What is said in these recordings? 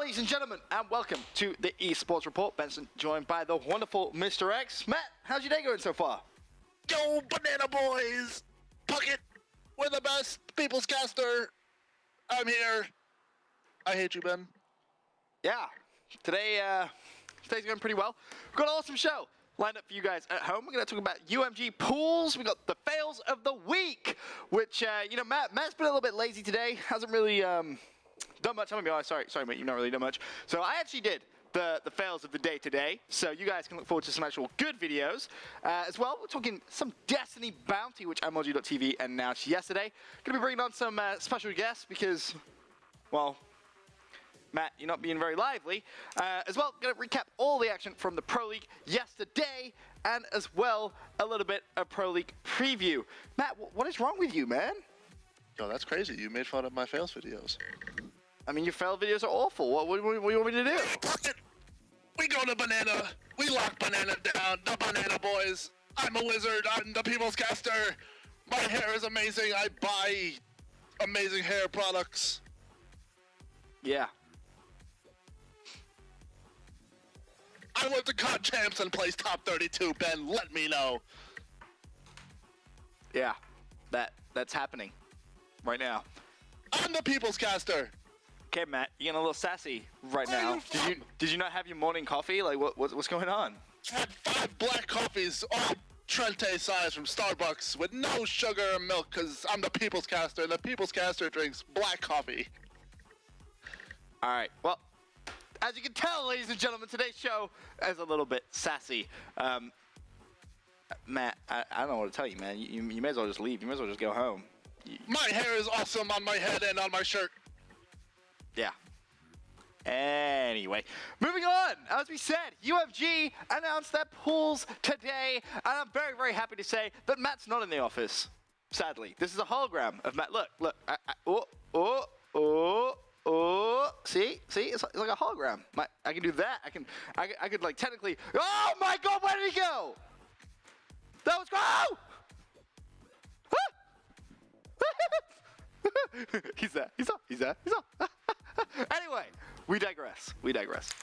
ladies and gentlemen, and welcome to the eSports Report. Benson, joined by the wonderful Mr. X. Matt, how's your day going so far? Go Banana Boys! Puckett, we're the best people's caster. I'm here. I hate you, Ben. Yeah, today's going pretty well. We've got an awesome show lined up for you guys at home. We're going to talk about UMG Pools. We got the fails of the week, which, Matt's been a little bit lazy today. Hasn't really done much. I'm going to be honest. Sorry, mate, you've not really done much. So I actually did the fails of the day today. So you guys can look forward to some actual good videos. As well, we're talking some Destiny Bounty, which MLG.TV announced yesterday. Going to be bringing on some special guests because, well, Matt, you're not being very lively. As well, going to recap all the action from the Pro League yesterday, and as well, a little bit of Pro League preview. Matt, what is wrong with you, man? Yo, that's crazy. You made fun of my fails videos. I mean, your fail videos are awful. What do you want me to do? Fuck it. We go to Banana. We lock Banana down. The Banana Boys. I'm a wizard. I'm the people's caster. My hair is amazing. I buy amazing hair products. Yeah. I went to COD Champs and placed top 32, Ben. Let me know. Yeah, that's happening right now. I'm the people's caster. Okay, Matt, you're getting a little sassy right Where now. are you from? Did you not have your morning coffee? Like, what's going on? I had 5 black coffees, all Trente size from Starbucks with no sugar or milk because I'm the people's caster, and the people's caster drinks black coffee. All right, well, as you can tell, ladies and gentlemen, today's show is a little bit sassy. Matt, I don't know what to tell you, man. You may as well just leave. You may as well just go home. My hair is awesome on my head and on my shirt. Yeah. Anyway, moving on. As we said, UMG announced their pools today, and I'm very, very happy to say that Matt's not in the office. Sadly, this is a hologram of Matt. Look. See, it's like a hologram. I can do that. I could like technically. Oh my God, where did he go? That was He's there. Anyway, we digress.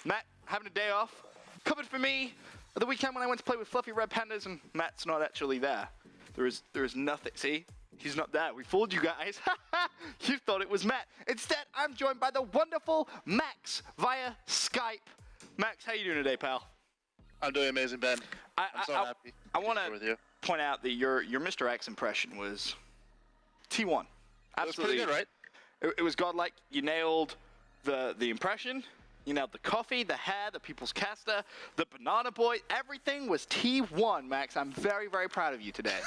Matt having a day off. Covered for me the weekend when I went to play with fluffy red pandas, and Matt's not actually there. There is nothing. See? He's not there. We fooled you guys. You thought it was Matt. Instead, I'm joined by the wonderful Max via Skype. Max, how you doing today, pal? I'm doing amazing, Ben. I'm so happy. I want to point out that your Mr. X impression was T1. Absolutely. It was pretty good, right? It was godlike. You nailed the impression. You nailed the coffee, the hair, the people's caster, the banana boy. Everything was T1, Max. I'm very, very proud of you today.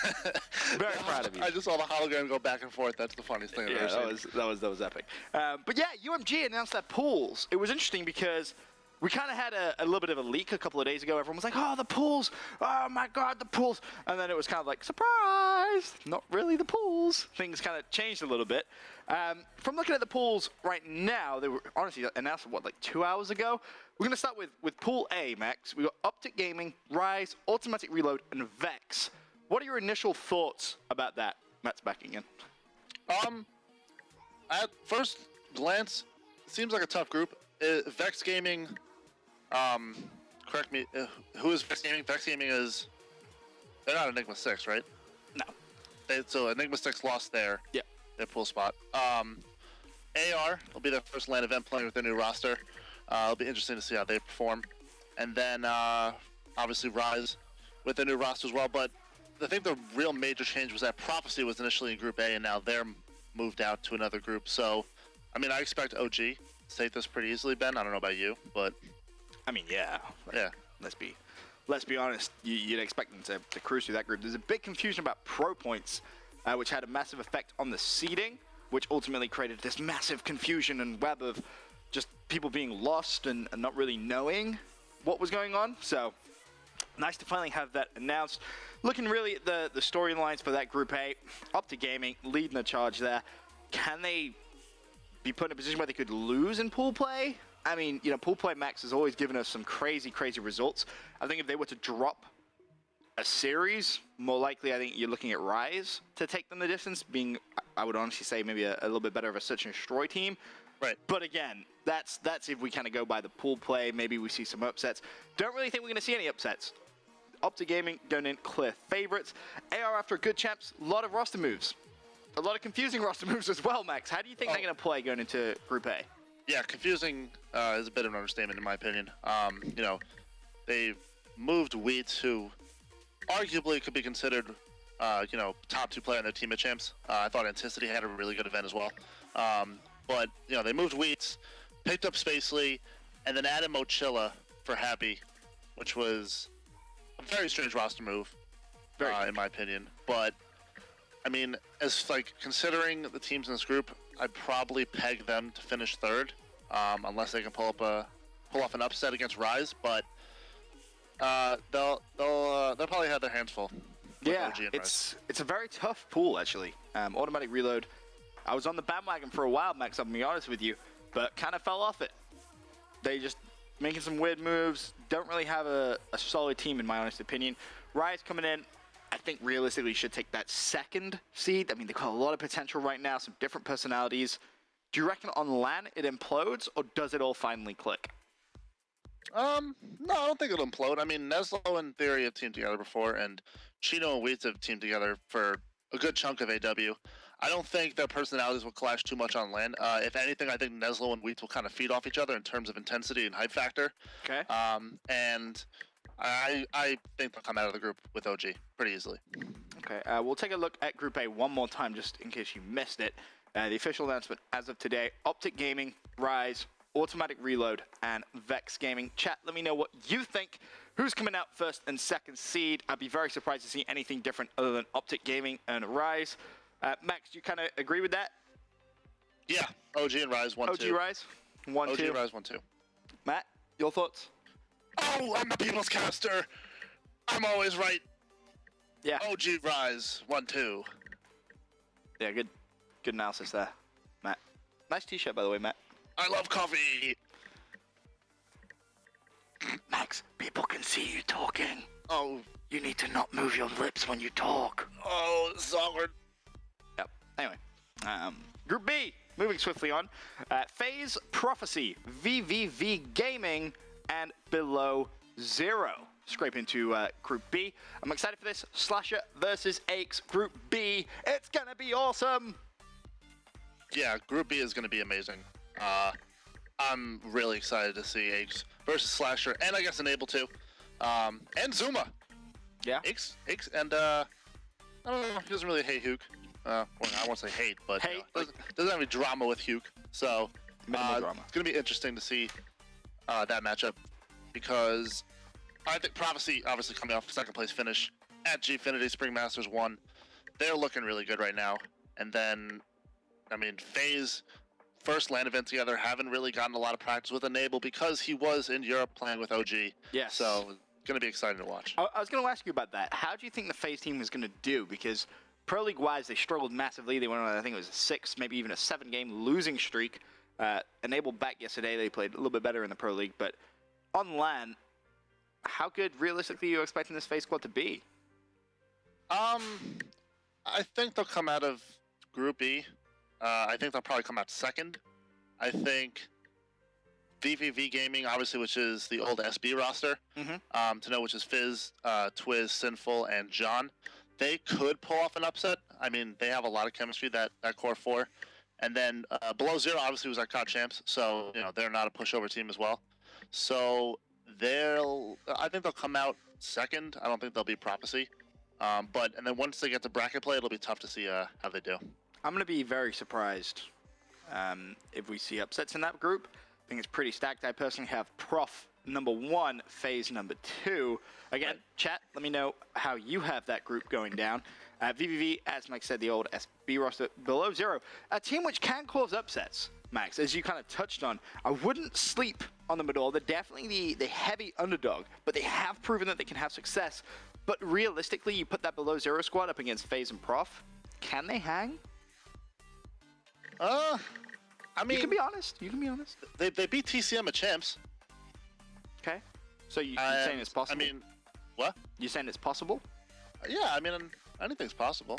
Very proud of you. I just saw the hologram go back and forth. That's the funniest thing I've ever seen. That was epic. But yeah, UMG announced their pools. It was interesting because we kind of had a little bit of a leak a couple of days ago. Everyone was like, oh, the pools. Oh, my God, the pools. And then it was kind of like, surprise, not really the pools. Things kind of changed a little bit. From looking at the pools right now, they were honestly announced, like 2 hours ago? We're going to start with Pool A, Max. We got Optic Gaming, Rise, Automatic Reload, and Vex. What are your initial thoughts about that? Matt's backing in. At first glance, it seems like a tough group. Vex Gaming, correct me, who is Vex Gaming? Vex Gaming is, they're not Enigma 6, right? No. So Enigma 6 lost their pool spot. AR will be their first LAN event playing with their new roster. It'll be interesting to see how they perform. And then, obviously, Rise with their new roster as well. But I think the real major change was that Prophecy was initially in Group A, and now they're moved out to another group. So, I mean, I expect OG to take this pretty easily, Ben. I don't know about you, but... I mean, yeah. Yeah. Let's be honest. You'd expect them to cruise through that group. There's a big confusion about pro points, which had a massive effect on the seeding, which ultimately created this massive confusion and web of just people being lost and not really knowing what was going on. So, nice to finally have that announced. Looking really at the storylines for that Group A, Optic Gaming leading the charge there. Can they be put in a position where they could lose in pool play? I mean, pool play, Max, has always given us some crazy, crazy results. I think if they were to drop a series, more likely I think you're looking at Rise to take them the distance, being, I would honestly say, maybe a little bit better of a search and destroy team. Right. But again, That's if we kind of go by the pool play. Maybe we see some upsets. Don't really think we're going to see any upsets. Optic Gaming going in clear favorites. AR after a good champs, a lot of roster moves. A lot of confusing roster moves as well, Max. How do you think they're going to play going into Group A? Yeah, confusing is a bit of an understatement in my opinion. You know, they've moved Wheats, who arguably could be considered, you know, top 2 player in their team at champs. I thought Anticity had a really good event as well. But, you know, they moved Wheats, picked up Spacely, and then added Mochilla for Happy, which was a very strange roster move, in my opinion. But, I mean, as like considering the teams in this group, I'd probably peg them to finish 3rd, unless they can pull off an upset against Rise. But they'll probably have their hands full. Yeah, it's a very tough pool actually. Automatic Reload. I was on the bandwagon for a while, Max. I'm gonna be honest with you, but kind of fell off it. They just making some weird moves. Don't really have a solid team in my honest opinion. Rise coming in, I think realistically should take that 2nd seed. I mean, they've got a lot of potential right now, some different personalities. Do you reckon on LAN it implodes, or does it all finally click? No, I don't think it'll implode. I mean, Neslo and Theory have teamed together before, and Chino and Wheats have teamed together for a good chunk of AW. I don't think their personalities will clash too much on LAN. If anything, I think Neslo and Wheats will kind of feed off each other in terms of intensity and hype factor. Okay. And I think they'll come out of the group with OG pretty easily. Okay, we'll take a look at Group A one more time just in case you missed it. The official announcement as of today, Optic Gaming, Rise, Automatic Reload, and Vex Gaming. Chat, let me know what you think. Who's coming out 1st and 2nd seed? I'd be very surprised to see anything different other than Optic Gaming and Rise. Max, do you kind of agree with that? Yeah, OG and Rise 1-2. OG Rise 1-2. OG Rise 1-2. Matt, your thoughts? Oh, I'm the People's Caster. I'm always right. Yeah. OG Rise 1-2. Yeah, good analysis there, Matt. Nice t-shirt, by the way, Matt. I love coffee. Max, people can see you talking. Oh. You need to not move your lips when you talk. Oh, this is awkward. Yep. Anyway, Group B, moving swiftly on. FaZe Prophecy, VVV Gaming, and Below Zero. Scrape into Group B. I'm excited for this. Slasher versus Aches, Group B. It's gonna be awesome. Yeah, Group B is gonna be amazing. I'm really excited to see Aches versus Slasher, and I guess Enable too, and Zuma. Yeah. Aches, and I don't know. He doesn't really hate Huke. Well, I won't say hate, but Hey, doesn't have any drama with Huke. So drama. It's gonna be interesting to see that matchup, because I think Prophecy, obviously coming off 2nd place finish at Gfinity Spring Masters 1, they're looking really good right now. And then, I mean, FaZe, first LAN event together, haven't really gotten a lot of practice with Enable because he was in Europe playing with OG. Yes. So, going to be exciting to watch. I was going to ask you about that. How do you think the FaZe team is going to do? Because Pro League-wise, they struggled massively. They went on, I think it was a 6, maybe even a 7-game losing streak. Enable back yesterday. They played a little bit better in the Pro League. But on LAN, how good, realistically, are you expecting this FaZe squad to be? I think they'll come out of Group E. I think they'll probably come out 2nd. I think VVV Gaming, obviously, which is the old SB roster, to know which is Fizz, Twiz, Sinful, and John. They could pull off an upset. I mean, they have a lot of chemistry, that core 4. And then Below Zero, obviously, was our COD champs, so you know they're not a pushover team as well. So I think they'll come out 2nd. I don't think they'll be Prophecy. And then once they get to bracket play, it'll be tough to see how they do. I'm going to be very surprised if we see upsets in that group. I think it's pretty stacked. I personally have Prof number 1, FaZe number 2. Again, chat, let me know how you have that group going down. VVV, as Mike said, the old SB roster, Below Zero. A team which can cause upsets, Max, as you kind of touched on. I wouldn't sleep on them at all. They're definitely the heavy underdog, but they have proven that they can have success. But realistically, you put that Below Zero squad up against FaZe and Prof, can they hang? I mean, you can be honest. You can be honest. They beat TCM at champs. Okay. So you're saying it's possible? I mean, what? You're saying it's possible? Yeah, I mean, anything's possible.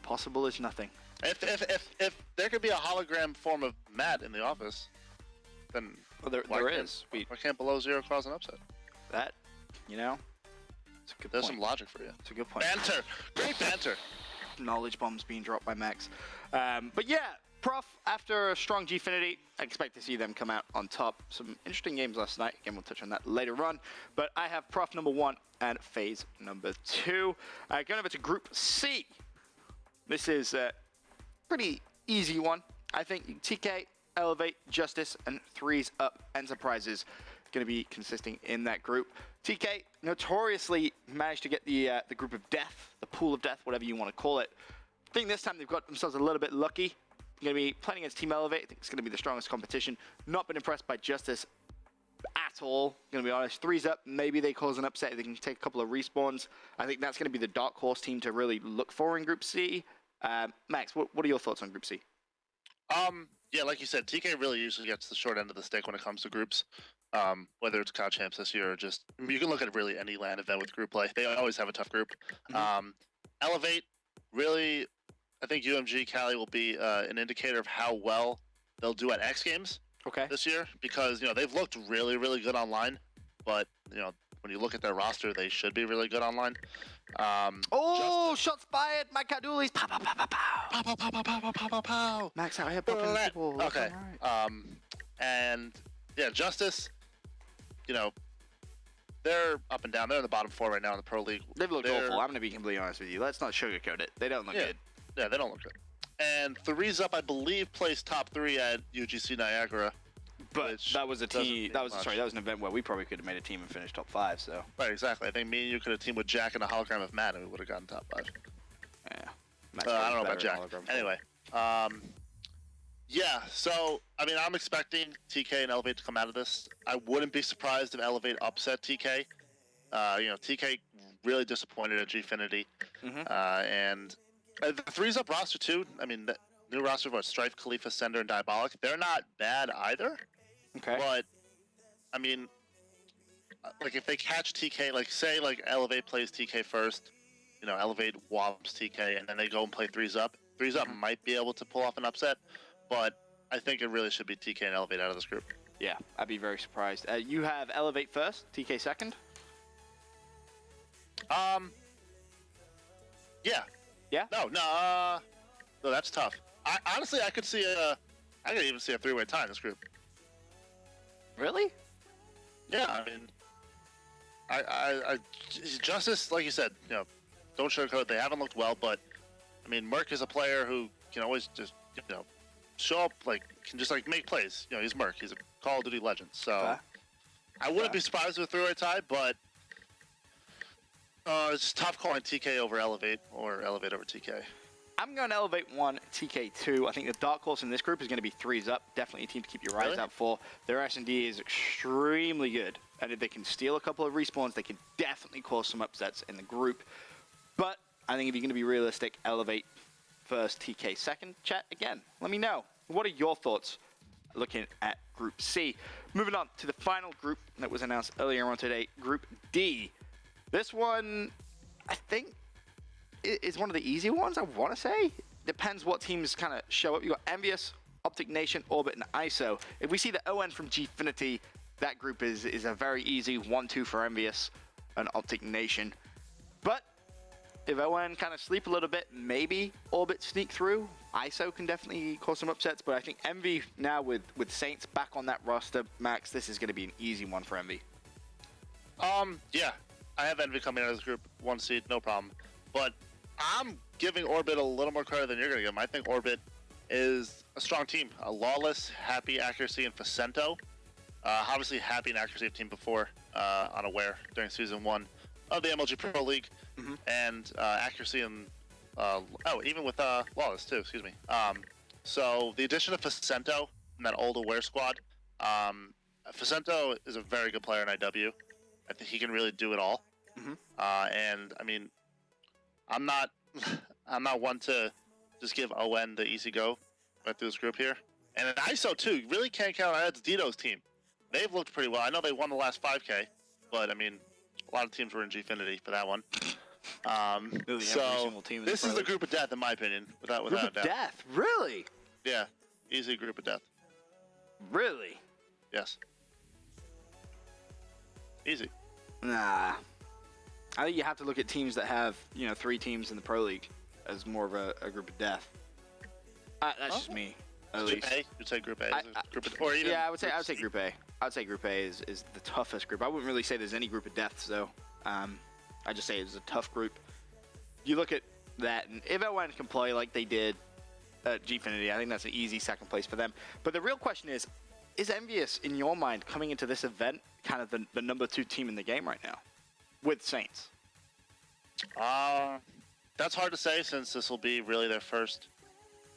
Possible is nothing. If there could be a hologram form of Matt in the office. then Well, there is. Why can't below zero cause an upset? That, you know, it's a good There's point. some logic for you. It's a good point. Banter, great banter. Knowledge bombs being dropped by Max. But yeah, Prof, after a strong Gfinity, I expect to see them come out on top. Some interesting games last night. Again, we'll touch on that later on. But I have Prof number 1 and FaZe number 2. Going over to Group C. This is a pretty easy one. I think TK, Elevate, Justice, and Threes Up Enterprises going to be consisting in that group. TK notoriously managed to get the group of death, the pool of death, whatever you want to call it. I think this time they've got themselves a little bit lucky. Going to be playing against Team Elevate. I think it's going to be the strongest competition. Not been impressed by Justice at all, going to be honest. Threes Up, maybe they cause an upset. They can take a couple of respawns. I think that's going to be the dark horse team to really look for in Group C. Max, what are your thoughts on Group C? Yeah, like you said, TK really usually gets the short end of the stick when it comes to groups. Whether it's COD Champs this year or just, you can look at really any LAN event with group play. They always have a tough group. Elevate, really, I think UMG Cali will be an indicator of how well they'll do at X Games this year, because, you know, they've looked really, really good online, but, you know, when you look at their roster, they should be really good online. Shots fired! Mike Kadulis! Pow, pow, pow, pow, pow. Pow, pow, pow, pow, pow, pow, pow, pow. Max out here popping people. Okay. And yeah, Justice, you know, they're up and down. They're in the bottom 4 right now in the Pro League. They've looked awful. I'm going to be completely honest with you. Let's not sugarcoat it. They don't look good. Yeah, they don't look good. And Threes Up, I believe, placed top 3 at UGC Niagara. But that was a team. That was an event where we probably could have made a team and finished top 5. So right, exactly. I think me and you could have teamed with Jack and a hologram of Matt, and we would have gotten top 5. Yeah. I don't know about Jack. Anyway, yeah. So I mean, I'm expecting TK and Elevate to come out of this. I wouldn't be surprised if Elevate upset TK. You know, TK really disappointed at Gfinity, and the Threes Up roster too. I mean, the new roster of Strife, Khalifa, Sender, and Diabolic. They're not bad either. Okay. But I mean, like if they catch TK, like say like Elevate plays TK first, you know, Elevate wobs TK, and then they go and play Threes Up. Threes Up might be able to pull off an upset, but I think it really should be TK and Elevate out of this group. Yeah, I'd be very surprised. You have Elevate first, TK second? Yeah. Yeah? No, that's tough. Honestly, I could even see a 3-way tie in this group. Really? Yeah, I mean, I Justice, like you said, you know, don't sugarcoat. They haven't looked well, but I mean, Merc is a player who can always just, you know, show up, like, can just like make plays. You know, he's Merc. He's a Call of Duty legend. So I wouldn't be surprised with a 3-way tie, but it's tough calling TK over Elevate or Elevate over TK. I'm going to Elevate 1, TK 2. I think the dark horse in this group is going to be Threes Up. Definitely a team to keep your eyes out for. Their S&D is extremely good. And if they can steal a couple of respawns, they can definitely cause some upsets in the group. But I think if you're going to be realistic, Elevate first, TK second. Chat, again, let me know. What are your thoughts looking at Group C? Moving on to the final group that was announced earlier on today, Group D. This one, I think, is one of the easy ones, I want to say. Depends what teams kind of show up. You got Envious, Optic Nation, Orbit, and ISO. If we see the ON from Gfinity, that group is a very easy 1-2 for Envious and Optic Nation. But if ON kind of sleep a little bit, maybe Orbit sneak through. ISO can definitely cause some upsets, but I think Envy now with Saints back on that roster, Max, this is going to be an easy one for Envy. Yeah, I have Envy coming out of this group, 1 seed, no problem. But I'm giving Orbit a little more credit than you're going to give them. I think Orbit is a strong team. A Lawless, Happy, Accuracy, and Facento. Obviously, Happy and Accuracy have teamed before, unaware, during Season 1 of the MLG Pro League. And Accuracy and, even with Lawless, too, excuse me. So the addition of Facento and that old Aware squad, Facento is a very good player in IW. I think he can really do it all. And, I mean, I'm not one to just give ON the easy go right through this group here. And in ISO too, you really can't count on that's Dito's team. They've looked pretty well. I know they won the last 5K, but I mean, a lot of teams were in Gfinity for that one. So this is the group of death, in my opinion, without a doubt. Death, really? Yeah, easy group of death. Really? Yes. Easy. Nah. I think you have to look at teams that have, 3 teams in the Pro League as more of a group of death. That's just me, at Group least. A? You'd say Group A? Or even Yeah, I would say Group A. I would say Group A is the toughest group. I wouldn't really say there's any group of deaths, though. I just say it's a tough group. You look at that, and if L1 can play like they did at Gfinity, I think that's an easy second place for them. But the real question is Envious, in your mind, coming into this event, kind of the number 2 team in the game right now, with Saints? That's hard to say since this will be really their first,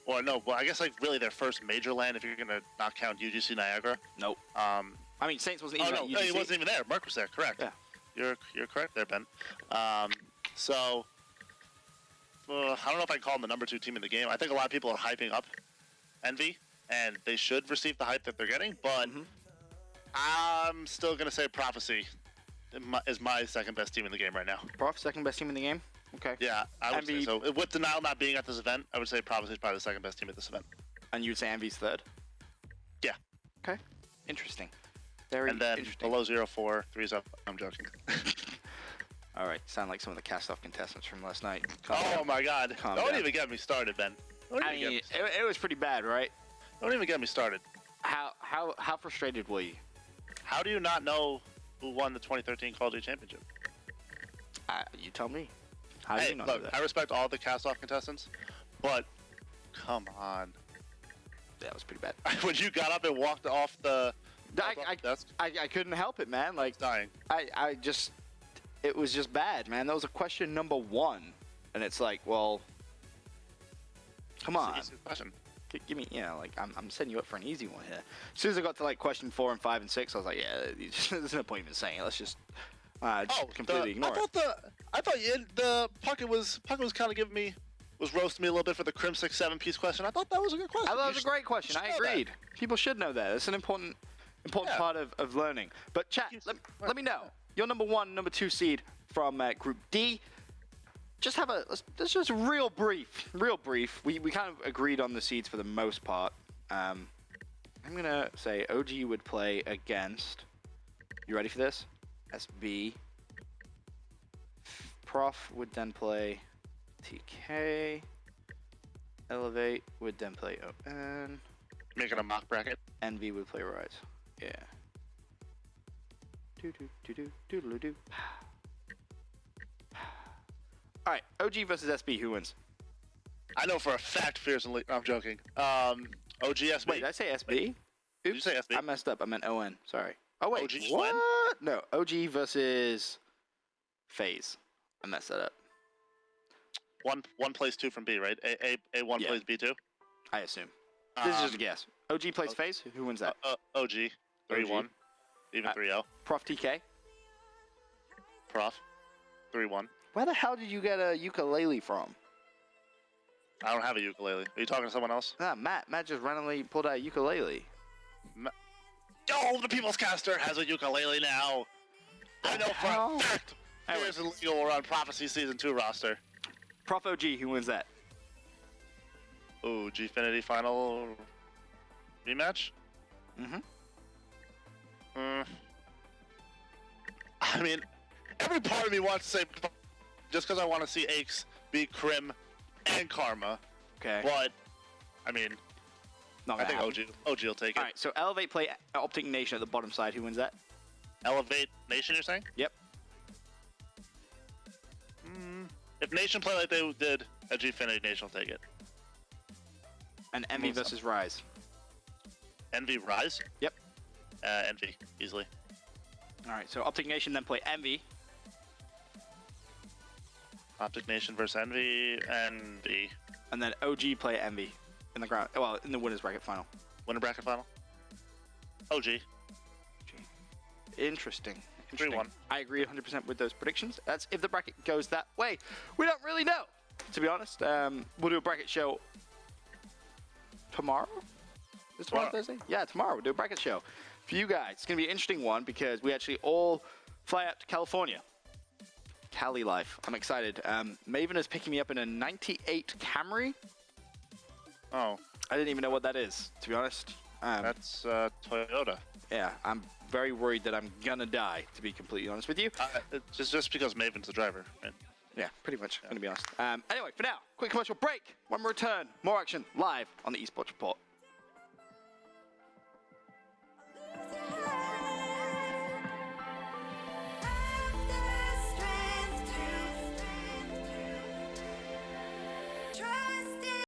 or no, well, I guess like really their first major land if you're gonna not count UGC Niagara. Nope. I mean, Saints wasn't even at UGC. He wasn't even there. Mark was there, correct. Yeah. You're correct there, Ben. So I don't know if I call them the number 2 team in the game. I think a lot of people are hyping up Envy, and they should receive the hype that they're getting, but I'm still going to say Prophecy is my second best team in the game right now. Prof, second best team in the game? Okay. Yeah, I would say so. With Denial not being at this event, I would say Prophecy is probably the second best team at this event. And you would say Envy's third? Yeah. Okay. Interesting. Very interesting. And then below 0-4, 3's up. I'm joking. All right. Sound like some of the cast-off contestants from last night. My God. Don't even get me started, Ben. I mean, it was pretty bad, right? Don't even get me started. How frustrated were you? How do you not know who won the 2013 Call of Duty Championship? You tell me. How do you not know that? I respect all the cast-off contestants, but come on. That was pretty bad. When you got up and walked off the desk, I couldn't help it, man. Like, dying. It was just bad, man. That was a question number 1, and it's like, well, come on. It's an easy question. Give me, I'm setting you up for an easy one here. As soon as I got to like question 4 and 5 and 6, I was like, yeah, there's no point even saying it. Let's just completely ignore it. I thought the Puckett was kind of giving me, was roasting me a little bit for the Crim 6 7-piece question. I thought that was a good question. I thought it was a great question. I agreed. People should know that. It's an important part of learning. But chat, let me know. Your number 1, number 2 seed from Group D. Just let's just real brief. We kind of agreed on the seeds for the most part. I'm gonna say OG would play against. You ready for this? SB. Prof would then play TK. Elevate would then play ON. Making a mock bracket. Envy would play Rise. Yeah. Do. All right, OG versus SB. Who wins? I know for a fact Fierce and Lee. No, I'm joking. OG SB. Wait, did I say SB? Oops. Did you say SB? I messed up. I meant ON. Sorry. Oh wait. OG what? Swen? No, OG versus FaZe. I messed that up. One plays 2 from B, right? A1 plays B2. I assume. This is just a guess. OG plays FaZe. Who wins that? OG 3-1, even 3-0. Prof TK. Prof 3-1. Where the hell did you get a ukulele from? I don't have a ukulele. Are you talking to someone else? Nah, Matt. Matt just randomly pulled out a ukulele. The People's Caster has a ukulele now. I know for a fact. Here's a legal run Prophecy Season 2 roster. Prof OG, who wins that? Oh, Gfinity final rematch? I mean, every part of me wants to say just because I want to see Aches beat Crim and Karma. Okay. But, I mean, I think OG will take it. All right, so Elevate play Optic Nation at the bottom side. Who wins that? Elevate Nation, you're saying? Yep. If Nation play like they did at Gfinity, Nation will take it. And Envy versus Rise. Envy Rise? Yep. Envy, easily. All right, so Optic Nation then play Envy. Optic Nation versus Envy. And then OG play Envy in the winners bracket final. Winner bracket final? OG. Interesting. 3-1. I agree 100% with those predictions. That's if the bracket goes that way. We don't really know, to be honest. We'll do a bracket show tomorrow. Is tomorrow Thursday? Yeah, tomorrow we'll do a bracket show for you guys. It's gonna be an interesting one because we actually all fly out to California. Cali life. I'm excited. Maven is picking me up in a 98 Camry. Oh. I didn't even know what that is, to be honest. That's Toyota. yeah, I'm very worried that I'm gonna die, to be completely honest with you. Just because Maven's the driver, right? Yeah, pretty much, gonna be honest. Anyway, for now, quick commercial break. When we return, more action live on the eSports Report.